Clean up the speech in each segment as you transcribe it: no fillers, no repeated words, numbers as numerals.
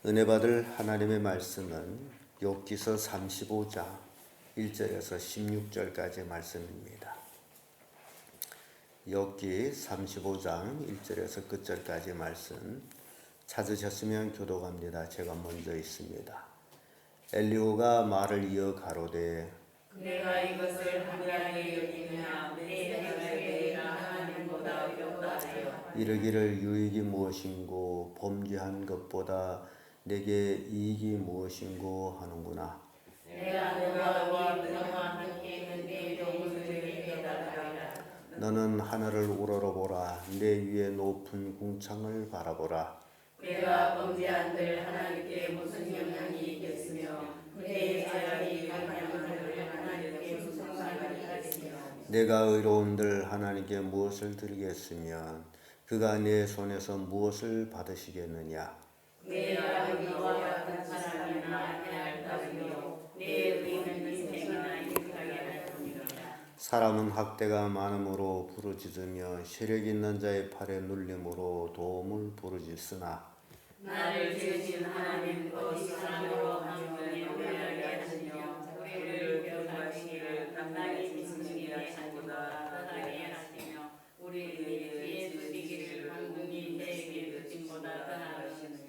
은혜 받을 하나님의 말씀은 욥기서 35장 1절에서 16절까지의 말씀입니다. 욥기 35장 1절에서 끝절까지의 말씀 찾으셨으면 교독합니다. 제가 먼저 있습니다. 엘리후가 말을 이어 가로되 내가 이것을 합리하게 여기느냐 내 생각에 하나님보다 어렵다 하여 이르기를 유익이 무엇인고 범죄한 것보다 내게 이익이 무엇인고 하는구나. 내가 너와 함께 있는데 영혼을 깨달아라. 너는 하늘을 우러러보라. 내 위에 높은 궁창을 바라보라. 내가 범죄한들 하나님께 무슨 영향이 있겠으며 내 죄악이 감량한들 하나님께 무슨 상관이 있겠으며 내가 의로운들 하나님께 무엇을 드리겠으면 그가 내 손에서 무엇을 받으시겠느냐. 내 아버지와 같은 사람이나 아니할 따르며 내 의는 인생이나 유익하게 할 것이라. 사람은 학대가 많음으로 부르짖으며 세력 있는 자의 팔에 눌림으로 도움을 부르짖으나 나를 지으신 하나님 또 사람으로 하시는 영원하게 하시며 우리를 기억하시기를 당당히 짐승이 하시보다 더하게 하시며 우리에게 지혜 주시기를 황금이 내게 주심보다 더하시니까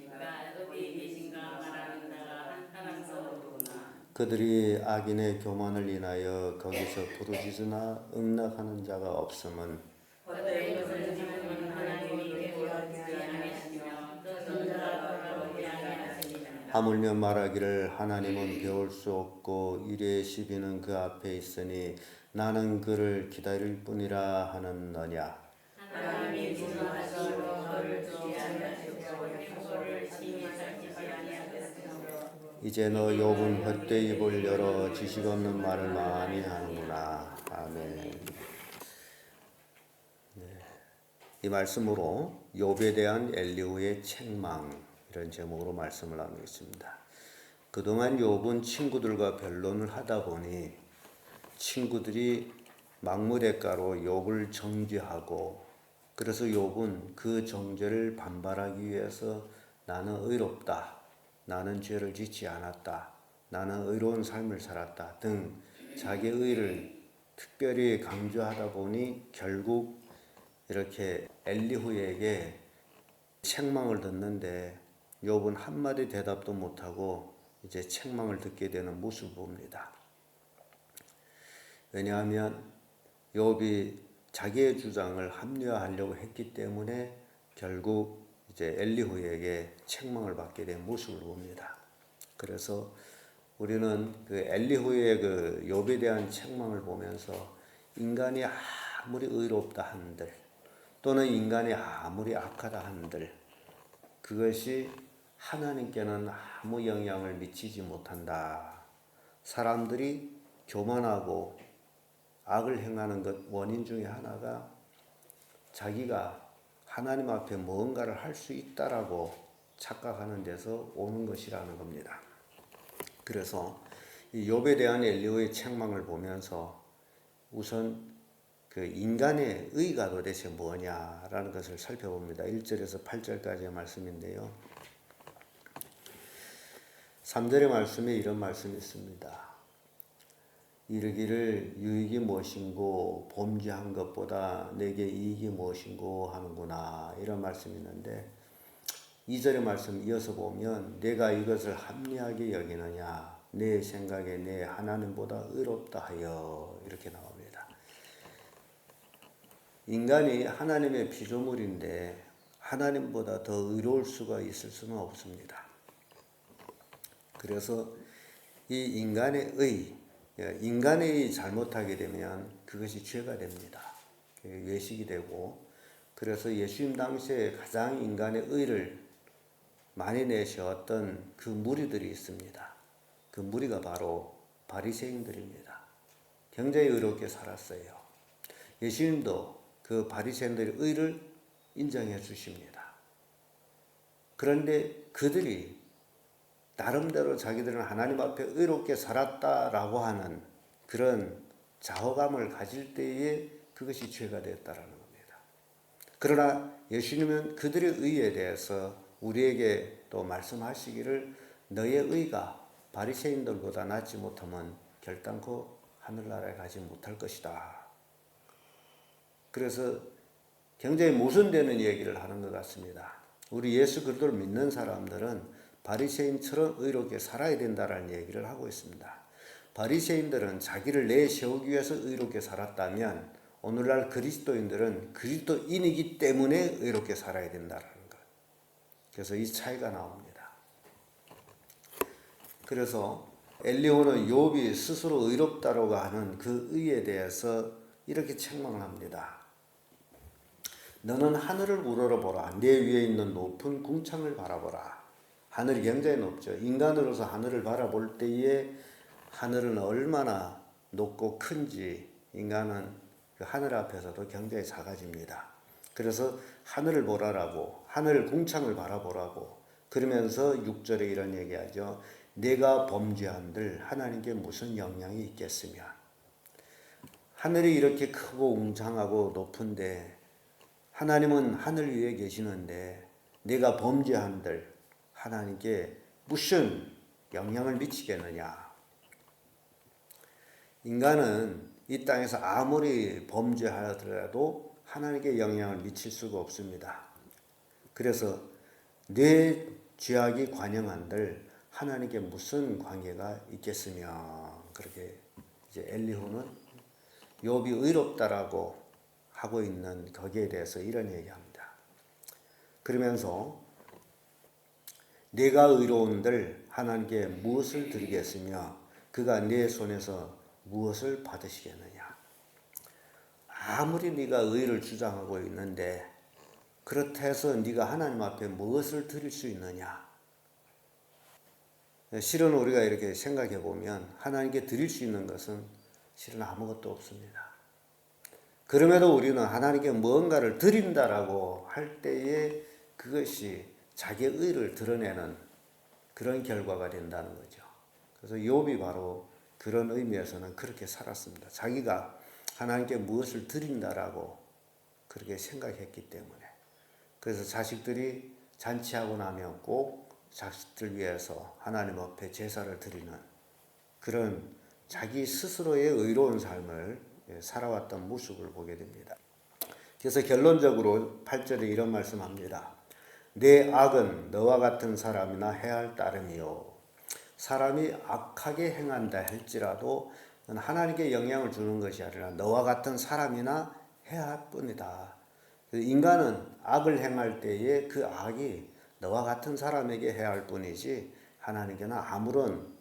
어디 계신가 말하는 자가 하나도 없구나. 그들이 악인의 교만을 인하여 거기서 부르짖으나 응낙하는 자가 없음은 헛된 것을 지금은 하나님이 도와주지 아니하시며 또 전자가 오지 아니하시니라. 하물며 말하기를 하나님은 배울 수 없고 이레의 시비는 그 앞에 있으니 나는 그를 기다릴 뿐이라 하는 너냐. 하나님이 진노하시고 저를 주지 아니하시고 행소를 심히 살피지 아니하셨으며 이제 너 욥은 헛되이 입을 열어 지식 없는 말을 많이 하는구나. 아멘. 이 말씀으로 욥에 대한 엘리후의 책망 이런 제목으로 말씀을 나누겠습니다. 그동안 욥은 친구들과 변론을 하다 보니 친구들이 막무대가로 욥을 정죄하고 그래서 욥은 그 정죄를 반발하기 위해서 나는 의롭다, 나는 죄를 짓지 않았다, 나는 의로운 삶을 살았다 등 자기의 의를 특별히 강조하다 보니 결국 이렇게 엘리후에게 책망을 듣는데 욥은 한마디 대답도 못하고 이제 책망을 듣게 되는 모습을 봅니다. 왜냐하면 욥이 자기의 주장을 합리화하려고 했기 때문에 결국 이제 엘리후에게 책망을 받게 된 모습을 봅니다. 그래서 우리는 그 엘리후의 그 욥에 대한 책망을 보면서 인간이 아무리 의롭다 한들 또는 인간이 아무리 악하다 한들 그것이 하나님께는 아무 영향을 미치지 못한다. 사람들이 교만하고 악을 행하는 것 원인 중에 하나가 자기가 하나님 앞에 뭔가를 할 수 있다라고 착각하는 데서 오는 것이라는 겁니다. 그래서 이 욥에 대한 엘리후의 책망을 보면서 우선 그 인간의 의가 도대체 뭐냐라는 것을 살펴봅니다. 1절에서 8절까지의 말씀인데요. 3절의 말씀에 이런 말씀이 있습니다. 이르기를 유익이 무엇인고 범죄한 것보다 내게 이익이 무엇인고 하는구나 이런 말씀이 있는데 2절의 말씀 이어서 보면 내가 이것을 합리하게 여기느냐 내 생각에 내 하나님보다 의롭다 하여 이렇게 나옵니다. 인간이 하나님의 피조물인데 하나님보다 더 의로울 수가 있을 수는 없습니다. 그래서 이 인간의 의 잘못하게 되면 그것이 죄가 됩니다. 외식이 되고 그래서 예수님 당시에 가장 인간의 의를 많이 내세웠던 그 무리들이 있습니다. 그 무리가 바로 바리새인들입니다. 굉장히 의롭게 살았어요. 예수님도 그 바리새인들의 의를 인정해 주십니다. 그런데 그들이 나름대로 자기들은 하나님 앞에 의롭게 살았다라고 하는 그런 자허감을 가질 때에 그것이 죄가 되었다라는 겁니다. 그러나 예수님은 그들의 의에 대해서 우리에게 또 말씀하시기를 너의 의가 바리새인들보다 낫지 못하면 결단코 하늘나라에 가지 못할 것이다. 그래서 굉장히 모순되는 얘기를 하는 것 같습니다. 우리 예수 그리스도를 믿는 사람들은 바리새인처럼 의롭게 살아야 된다라는 얘기를 하고 있습니다. 바리새인들은 자기를 내세우기 위해서 의롭게 살았다면 오늘날 그리스도인들은 그리스도인이기 때문에 의롭게 살아야 된다라는 것. 그래서 이 차이가 나옵니다. 그래서 엘리후는 욥이 스스로 의롭다라고 하는 그 의에 대해서 이렇게 책망을 합니다. 너는 하늘을 우러러보라. 내 위에 있는 높은 궁창을 바라보라. 하늘이 굉장히 높죠. 인간으로서 하늘을 바라볼 때에 하늘은 얼마나 높고 큰지 인간은 그 하늘 앞에서도 굉장히 작아집니다. 그래서 하늘을 보라라고, 하늘 궁창을 바라보라고, 그러면서 6절에 이런 얘기하죠. 내가 범죄한들 하나님께 무슨 영향이 있겠으며. 하늘이 이렇게 크고 웅장하고 높은데 하나님은 하늘 위에 계시는데 내가 범죄한들 하나님께 무슨 영향을 미치겠느냐. 인간은 이 땅에서 아무리 범죄하더라도 하나님께 영향을 미칠 수가 없습니다. 그래서 내 죄악이 관영한들 하나님께 무슨 관계가 있겠으며, 그렇게 이제 엘리후는 욥이 의롭다라고 하고 있는 거기에 대해서 이런 얘기합니다. 그러면서 내가 의로운들 하나님께 무엇을 드리겠으며 그가 내 손에서 무엇을 받으시겠느냐. 아무리 네가 의를 주장하고 있는데 그렇다 해서 네가 하나님 앞에 무엇을 드릴 수 있느냐. 실은 우리가 이렇게 생각해 보면 하나님께 드릴 수 있는 것은 실은 아무것도 없습니다. 그럼에도 우리는 하나님께 무언가를 드린다라고 할 때에 그것이 자기의 의를 드러내는 그런 결과가 된다는 거죠. 그래서 욥이 바로 그런 의미에서는 그렇게 살았습니다. 자기가 하나님께 무엇을 드린다라고 그렇게 생각했기 때문에. 그래서 자식들이 잔치하고 나면 꼭 자식들 위해서 하나님 앞에 제사를 드리는 그런 자기 스스로의 의로운 삶을 살아왔던 모습을 보게 됩니다. 그래서 결론적으로 8절에 이런 말씀합니다. 내 악은 너와 같은 사람이나 해할 따름이요. 사람이 악하게 행한다 할지라도 하나님께 영향을 주는 것이 아니라 너와 같은 사람이나 해야 할 뿐이다. 인간은 악을 행할 때에 그 악이 너와 같은 사람에게 해야 할 뿐이지 하나님께는 아무런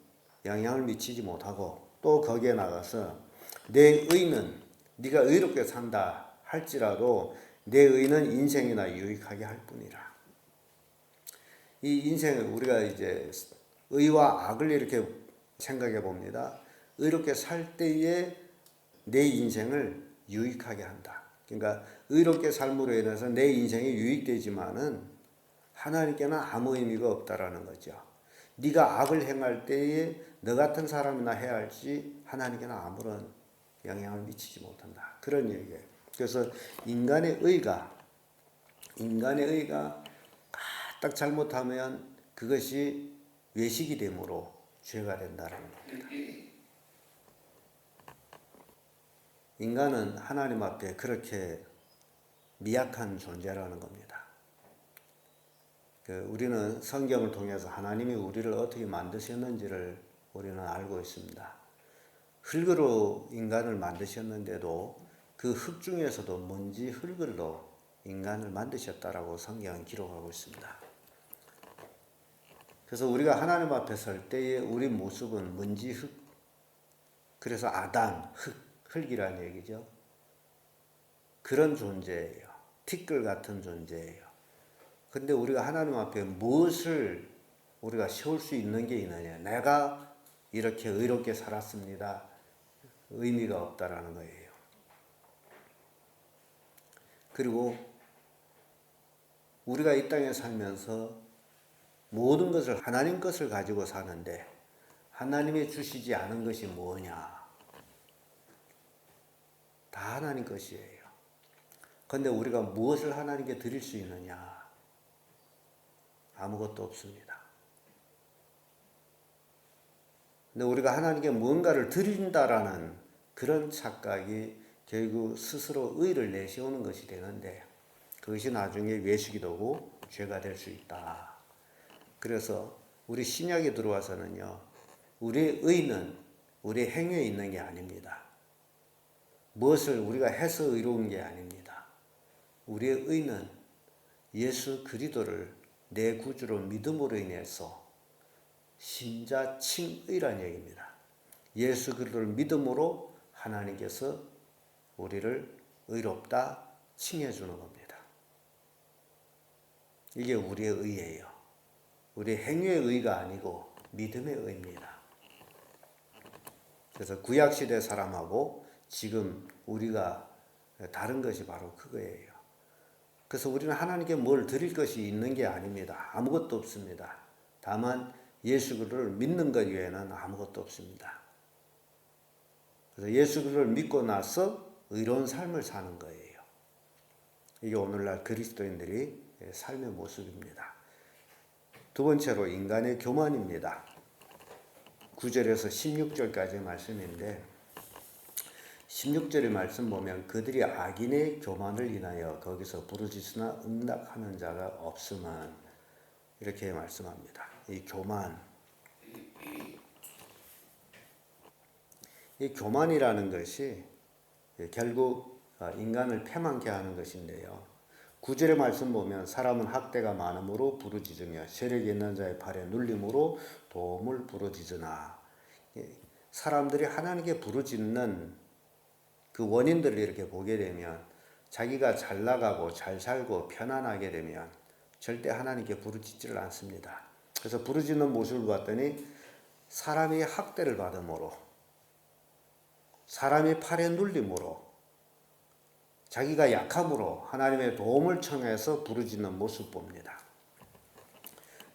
영향을 미치지 못하고, 또 거기에 나가서 내 의는 네가 의롭게 산다 할지라도 내 의는 인생이나 유익하게 할 뿐이라. 이 인생을 우리가 이제 의와 악을 이렇게 생각해 봅니다. 의롭게 살 때에 내 인생을 유익하게 한다. 그러니까 의롭게 삶으로 인해서 내 인생이 유익되지만은 하나님께는 아무 의미가 없다라는 거죠. 네가 악을 행할 때에 너 같은 사람이나 해야 할지 하나님께는 아무런 영향을 미치지 못한다. 그런 얘기예요. 그래서 인간의 의가 딱 잘못하면 그것이 외식이 되므로 죄가 된다는 겁니다. 인간은 하나님 앞에 그렇게 미약한 존재라는 겁니다. 우리는 성경을 통해서 하나님이 우리를 어떻게 만드셨는지를 우리는 알고 있습니다. 흙으로 인간을 만드셨는데도 그 흙 중에서도 먼지 흙으로 인간을 만드셨다라고 성경은 기록하고 있습니다. 그래서 우리가 하나님 앞에 설 때의 우리 모습은 먼지 흙, 그래서 아담, 흙이라는 얘기죠. 그런 존재예요. 티끌 같은 존재예요. 근데 우리가 하나님 앞에 무엇을 우리가 세울 수 있는 게 있느냐. 내가 이렇게 의롭게 살았습니다. 의미가 없다라는 거예요. 그리고 우리가 이 땅에 살면서 모든 것을 하나님 것을 가지고 사는데 하나님이 주시지 않은 것이 뭐냐. 다 하나님 것이에요. 그런데 우리가 무엇을 하나님께 드릴 수 있느냐. 아무것도 없습니다. 근데 우리가 하나님께 무언가를 드린다라는 그런 착각이 결국 스스로 의를 내세우는 것이 되는데 그것이 나중에 외식이되고 죄가 될 수 있다. 그래서 우리 신약에 들어와서는요, 우리의 의는 우리의 행위에 있는 게 아닙니다. 무엇을 우리가 해서 의로운 게 아닙니다. 우리의 의는 예수 그리스도를 내 구주로 믿음으로 인해서 신자칭의란 얘기입니다. 예수 그리스도를 믿음으로 하나님께서 우리를 의롭다 칭해 주는 겁니다. 이게 우리의 의예요. 우리의 행위의 의가 아니고 믿음의 의입니다. 그래서 구약시대 사람하고 지금 우리가 다른 것이 바로 그거예요. 그래서 우리는 하나님께 뭘 드릴 것이 있는 게 아닙니다. 아무것도 없습니다. 다만 예수 그리스도를 믿는 것 외에는 아무것도 없습니다. 그래서 예수 그리스도를 믿고 나서 의로운 삶을 사는 거예요. 이게 오늘날 그리스도인들이 삶의 모습입니다. 두 번째로 인간의 교만입니다. 9절에서 16절까지 말씀인데 16절의 말씀 보면 그들이 악인의 교만을 인하여 거기서 부르짖으나 응답하는 자가 없으면 이렇게 말씀합니다. 이 교만이라는 것이 결국 인간을 패망케 하는 것인데요. 9절의 말씀 보면 사람은 학대가 많음으로 부르짖으며 세력이 있는 자의 팔에 눌림으로 도움을 부르짖으나 사람들이 하나님께 부르짖는 그 원인들을 이렇게 보게 되면 자기가 잘 나가고 잘 살고 편안하게 되면 절대 하나님께 부르짖지를 않습니다. 그래서 부르짖는 모습을 봤더니 사람이 학대를 받음으로 사람이 팔에 눌림으로 자기가 약함으로 하나님의 도움을 청해서 부르짖는 모습 봅니다.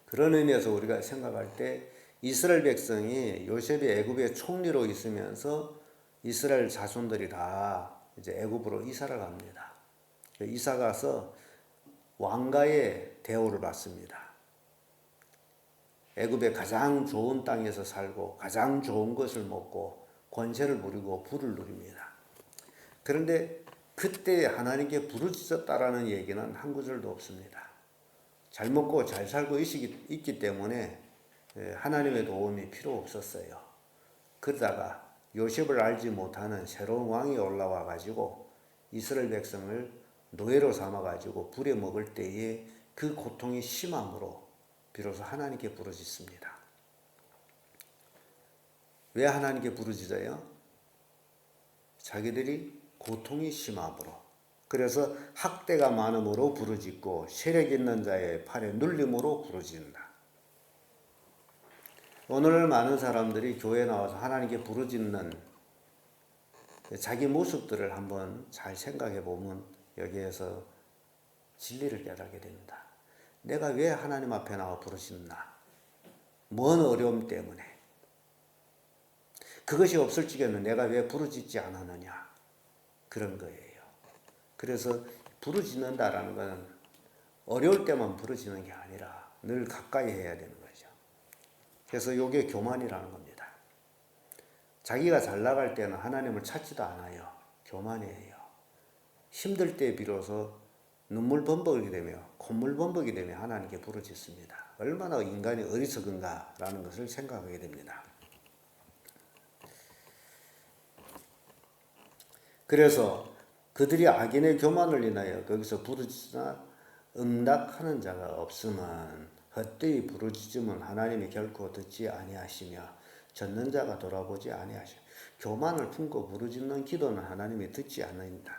그런 의미에서 우리가 생각할 때 이스라엘 백성이 요셉이 애굽의 총리로 있으면서 이스라엘 자손들이 다 이제 애굽으로 이사를 갑니다. 이사 가서 왕가의 대우를 받습니다. 애굽의 가장 좋은 땅에서 살고 가장 좋은 것을 먹고 권세를 부리고 부를 누립니다. 그런데 그때 하나님께 부르짖었다라는 얘기는 한 구절도 없습니다. 잘 먹고 잘 살고 있기 때문에 하나님의 도움이 필요 없었어요. 그러다가 요셉을 알지 못하는 새로운 왕이 올라와 가지고 이스라엘 백성을 노예로 삼아 가지고 부려먹을 때에 그 고통이 심함으로 비로소 하나님께 부르짖습니다. 왜 하나님께 부르짖어요? 자기들이 고통이 심함으로, 그래서 학대가 많음으로 부르짖고 세력 있는 자의 팔에 눌림으로 부르짖는다. 오늘 많은 사람들이 교회에 나와서 하나님께 부르짖는 자기 모습들을 한번 잘 생각해 보면 여기에서 진리를 깨닫게 됩니다. 내가 왜 하나님 앞에 나와 부르짖나? 뭔 어려움 때문에? 그것이 없을 적에는 내가 왜 부르짖지 않았느냐? 그런 거예요. 그래서 부르짖는다라는 것은 어려울 때만 부르짖는 게 아니라 늘 가까이 해야 되는 거죠. 그래서 이게 교만이라는 겁니다. 자기가 잘 나갈 때는 하나님을 찾지도 않아요. 교만이에요. 힘들 때 비로소 눈물 범벅이 되며 콧물 범벅이 되며 하나님께 부르짖습니다. 얼마나 인간이 어리석은가라는 것을 생각하게 됩니다. 그래서 그들이 악인의 교만을 인하여 거기서 부르짖으나 응답하는 자가 없으면 헛되이 부르짖으면 하나님이 결코 듣지 아니하시며 젖는 자가 돌아보지 아니하시며 교만을 품고 부르짖는 기도는 하나님이 듣지 않는다.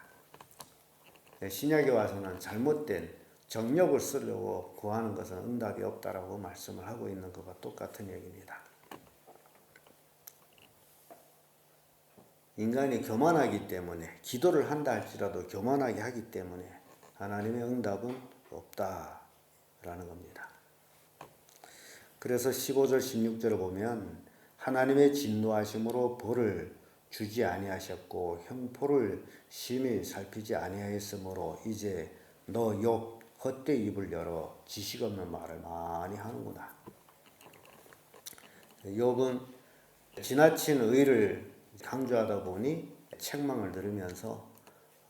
신약에 와서는 잘못된 정욕을 쓰려고 구하는 것은 응답이 없다라고 말씀을 하고 있는 것과 똑같은 얘기입니다. 인간이 교만하기 때문에 기도를 한다 할지라도 교만하게 하기 때문에 하나님의 응답은 없다라는 겁니다. 그래서 15절 16절을 보면 하나님의 진노하심으로 벌을 주지 아니하셨고 형포를 심히 살피지 아니하였으므로 이제 너 욥 헛되이 입을 열어 지식 없는 말을 많이 하는구나. 욥은 지나친 의를 강조하다 보니 책망을 들으면서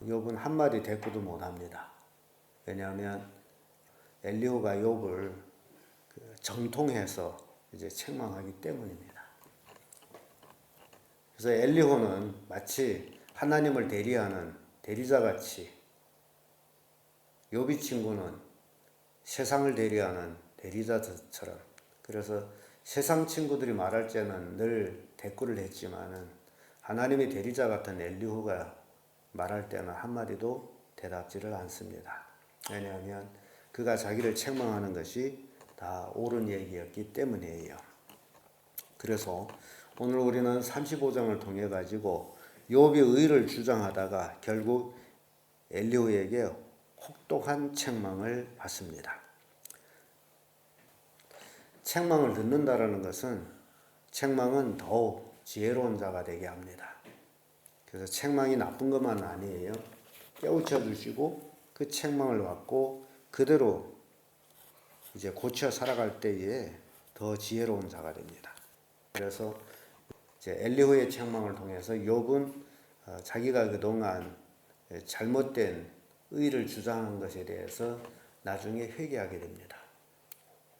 욥은 한마디 대꾸도 못합니다. 왜냐하면 엘리후가 욥을 정통해서 이제 책망하기 때문입니다. 그래서 엘리후는 마치 하나님을 대리하는 대리자같이, 욥이 친구는 세상을 대리하는 대리자처럼, 그래서 세상 친구들이 말할 때는 늘 대꾸를 했지만은 하나님의 대리자 같은 엘리후가 말할 때는 한마디도 대답지를 않습니다. 왜냐하면 그가 자기를 책망하는 것이 다 옳은 얘기였기 때문이에요. 그래서 오늘 우리는 35장을 통해 가지고 욥이 의를 주장하다가 결국 엘리후에게 혹독한 책망을 받습니다. 책망을 듣는다라는 것은, 책망은 더욱 지혜로운 자가 되게 합니다. 그래서 책망이 나쁜 것만 아니에요. 깨우쳐 주시고 그 책망을 받고 그대로 이제 고쳐 살아갈 때에 더 지혜로운 자가 됩니다. 그래서 이제 엘리후의 책망을 통해서 욥은 자기가 그동안 잘못된 의를 주장한 것에 대해서 나중에 회개하게 됩니다.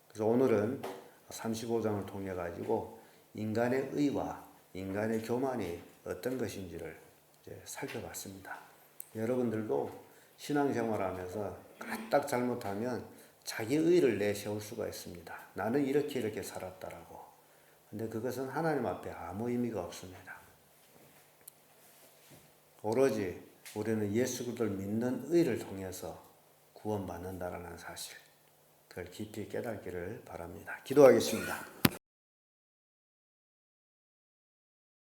그래서 오늘은 35장을 통해 가지고 인간의 의와 인간의 교만이 어떤 것인지를 이제 살펴봤습니다. 여러분들도 신앙생활하면서 까딱 잘못하면 자기 의를 내세울 수가 있습니다. 나는 이렇게 살았다라고. 근데 그것은 하나님 앞에 아무 의미가 없습니다. 오로지 우리는 예수 그리스도를 믿는 의를 통해서 구원받는다라는 사실, 그걸 깊이 깨닫기를 바랍니다. 기도하겠습니다.